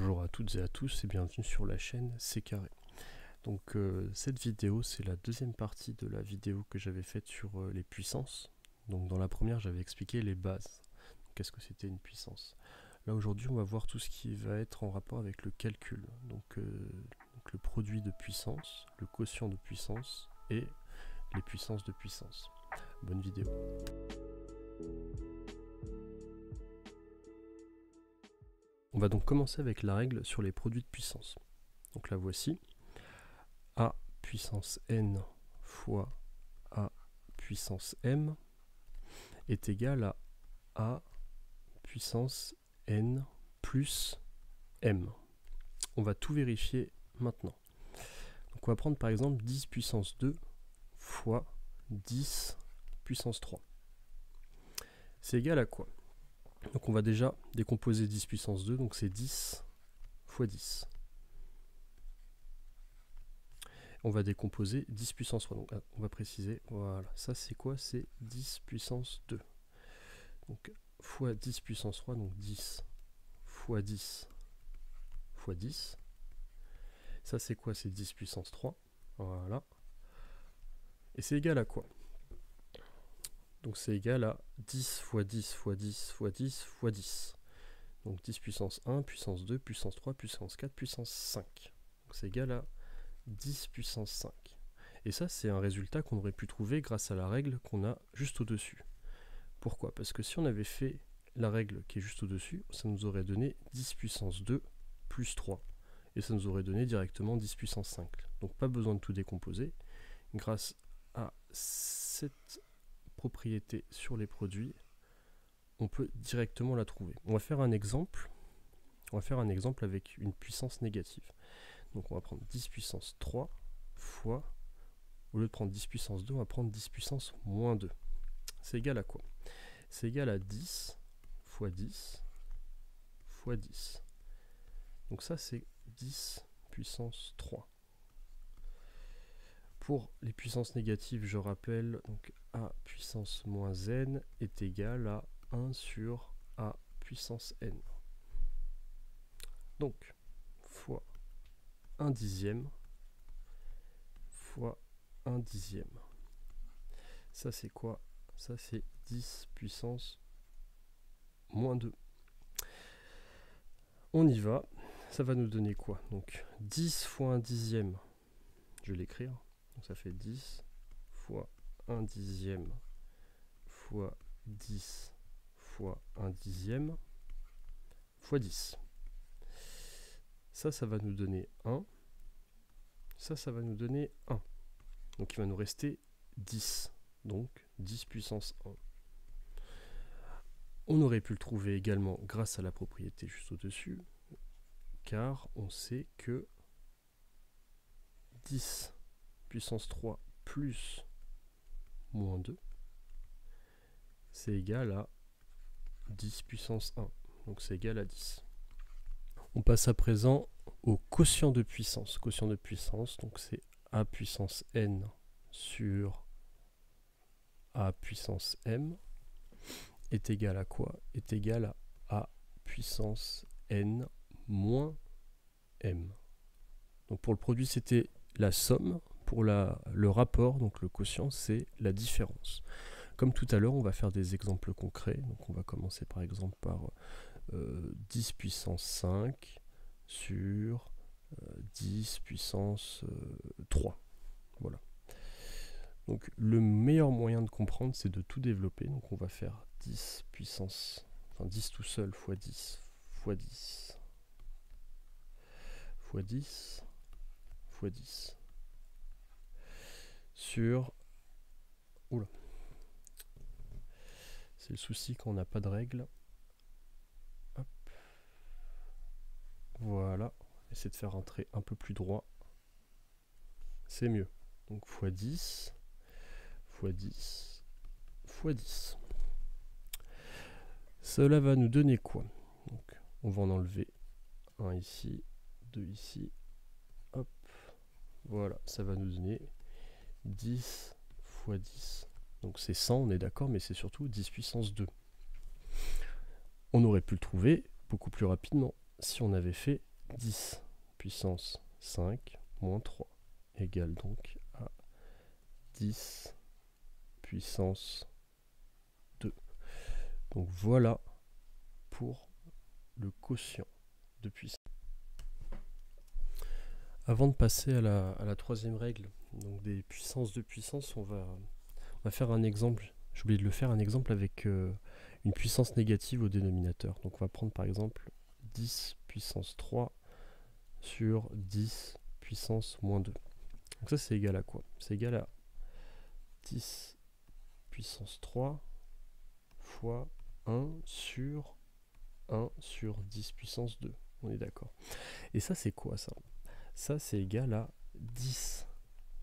Bonjour à toutes et à tous et bienvenue sur la chaîne C'est Carré. Donc cette vidéo, c'est la deuxième partie de la vidéo que j'avais faite sur les puissances. Donc dans la première, j'avais expliqué les bases. Qu'est-ce que c'était une puissance? Là aujourd'hui, on va voir tout ce qui va être en rapport avec le calcul. Donc le produit de puissance, le quotient de puissance et les puissances de puissance. Bonne vidéo. On va donc commencer avec la règle sur les produits de puissance. Donc la voici. A puissance n fois A puissance m est égal à A puissance n plus m. On va tout vérifier maintenant. Donc on va prendre par exemple 10 puissance 2 fois 10 puissance 3. C'est égal à quoi? Donc on va déjà décomposer 10 puissance 2, donc c'est 10 fois 10. On va décomposer 10 puissance 3, donc on va préciser, voilà, ça c'est quoi? C'est 10 puissance 2. Donc fois 10 puissance 3, donc 10 fois 10 fois 10. Ça c'est quoi? C'est 10 puissance 3, voilà. Et c'est égal à quoi? Donc c'est égal à 10 fois 10 fois 10 fois 10 fois 10. Donc 10 puissance 1, puissance 2, puissance 3, puissance 4, puissance 5. Donc c'est égal à 10 puissance 5. Et ça, c'est un résultat qu'on aurait pu trouver grâce à la règle qu'on a juste au-dessus. Pourquoi? Parce que si on avait fait la règle qui est juste au-dessus, ça nous aurait donné 10 puissance 2 plus 3. Et ça nous aurait donné directement 10 puissance 5. Donc pas besoin de tout décomposer. Grâce à cette propriété sur les produits, on peut directement la trouver. On va faire un exemple. On va faire un exemple avec une puissance négative. Donc on va prendre 10 puissance 3 fois, au lieu de prendre 10 puissance 2, on va prendre 10 puissance moins 2. C'est égal à quoi? C'est égal à 10 fois 10 fois 10. Donc ça c'est 10 puissance 3. Pour les puissances négatives, je rappelle, donc A puissance moins n est égal à 1 sur A puissance n. Donc, fois 1 dixième fois 1 dixième. Ça c'est quoi? Ça c'est 10 puissance moins 2. On y va. Ça va nous donner quoi? Donc 10 fois 1 dixième, je vais l'écrire. Donc ça fait 10 fois 1 dixième fois 10 fois 1 dixième fois 10. Ça va nous donner 1. Ça va nous donner 1. Donc il va nous rester 10. Donc 10 puissance 1. On aurait pu le trouver également grâce à la propriété juste au-dessus, car on sait que 10 puissance 3 plus moins 2, c'est égal à 10 puissance 1. Donc c'est égal à 10. On passe à présent au quotient de puissance. Quotient de puissance, donc c'est A puissance n sur A puissance m est égal à quoi? Est égal à A puissance n moins m. Donc pour le produit, c'était la somme. Pour le rapport, donc le quotient, c'est la différence. Comme tout à l'heure, on va faire des exemples concrets. Donc on va commencer par exemple par 10 puissance 5 sur 10 puissance 3. Voilà. Donc le meilleur moyen de comprendre, c'est de tout développer. Donc on va faire 10 puissance, enfin 10 tout seul fois 10 fois 10 fois 10 fois 10 sur... Oula. C'est le souci quand on n'a pas de règle. Hop. Voilà. Essayer de faire un trait un peu plus droit. C'est mieux. Donc fois 10 fois 10 fois 10. Cela va nous donner quoi? Donc, on va en enlever 1 ici, 2 ici. Hop. Voilà, ça va nous donner 10 fois 10. Donc c'est 100, on est d'accord, mais c'est surtout 10 puissance 2. On aurait pu le trouver beaucoup plus rapidement si on avait fait 10 puissance 5 moins 3 égale donc à 10 puissance 2. Donc voilà pour le quotient de puissance. Avant de passer à la troisième règle, donc des puissances de puissance, on va faire un exemple. J'ai oublié de le faire, un exemple avec une puissance négative au dénominateur. Donc on va prendre par exemple 10 puissance 3 sur 10 puissance moins 2. Donc ça c'est égal à quoi? C'est égal à 10 puissance 3 fois 1 sur 10 puissance 2. On est d'accord. Et ça c'est quoi ça? Ça c'est égal à 10.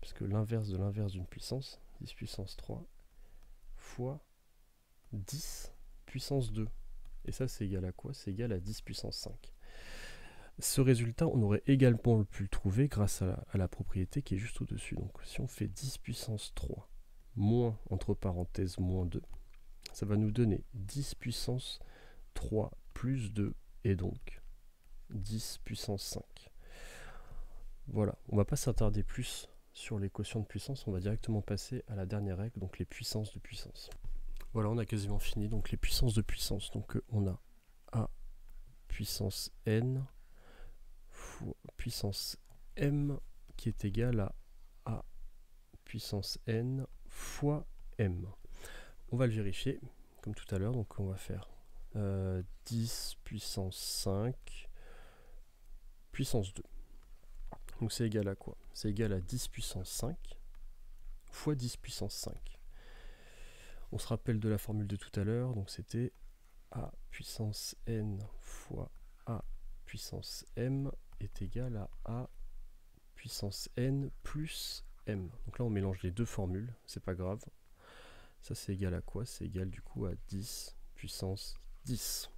Parce que l'inverse de l'inverse d'une puissance, 10 puissance 3 fois 10 puissance 2. Et ça c'est égal à quoi? C'est égal à 10 puissance 5. Ce résultat, on aurait également pu le trouver grâce à la propriété qui est juste au-dessus. Donc si on fait 10 puissance 3 moins, entre parenthèses, moins 2, ça va nous donner 10 puissance 3 plus 2, et donc 10 puissance 5. Voilà, on ne va pas s'attarder plus sur les quotients de puissance, on va directement passer à la dernière règle, donc les puissances de puissance. Voilà, on a quasiment fini, donc les puissances de puissance. Donc on a A puissance n fois puissance m qui est égal à A puissance n fois m. On va le vérifier, comme tout à l'heure, donc on va faire 10 puissance 5 puissance 2. Donc c'est égal à quoi? C'est égal à 10 puissance 5 fois 10 puissance 5. On se rappelle de la formule de tout à l'heure, donc c'était A puissance n fois A puissance m est égal à A puissance n plus m. Donc là on mélange les deux formules, c'est pas grave. Ça c'est égal à quoi? C'est égal du coup à 10 puissance 10.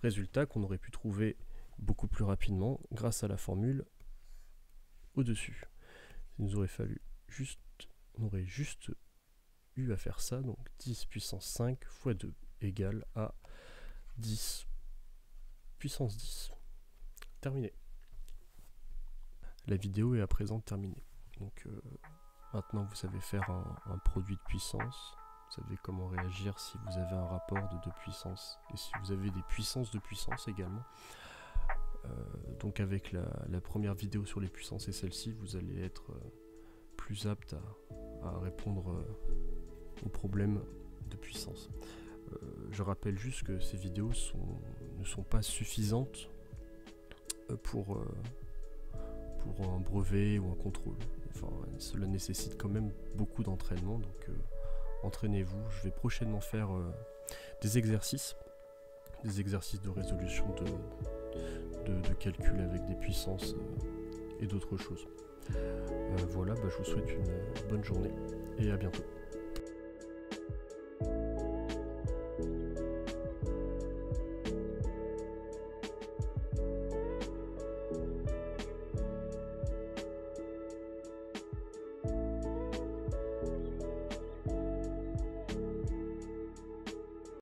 Résultat qu'on aurait pu trouver beaucoup plus rapidement grâce à la formule au-dessus. Il nous aurait fallu on aurait juste eu à faire ça, donc 10 puissance 5 fois 2 égale à 10 puissance 10. Terminé. La vidéo est à présent terminée. Donc maintenant vous savez faire un produit de puissance, vous savez comment réagir si vous avez un rapport de 2 puissances, et si vous avez des puissances de puissance également. Donc avec la première vidéo sur les puissances et celle-ci, vous allez être plus apte à répondre aux problèmes de puissance. Je rappelle juste que ces vidéos ne sont pas suffisantes pour un brevet ou un contrôle. Enfin, cela nécessite quand même beaucoup d'entraînement, donc entraînez-vous. Je vais prochainement faire des exercices de résolution de calcul avec des puissances et d'autres choses. Voilà, je vous souhaite une bonne journée et à bientôt.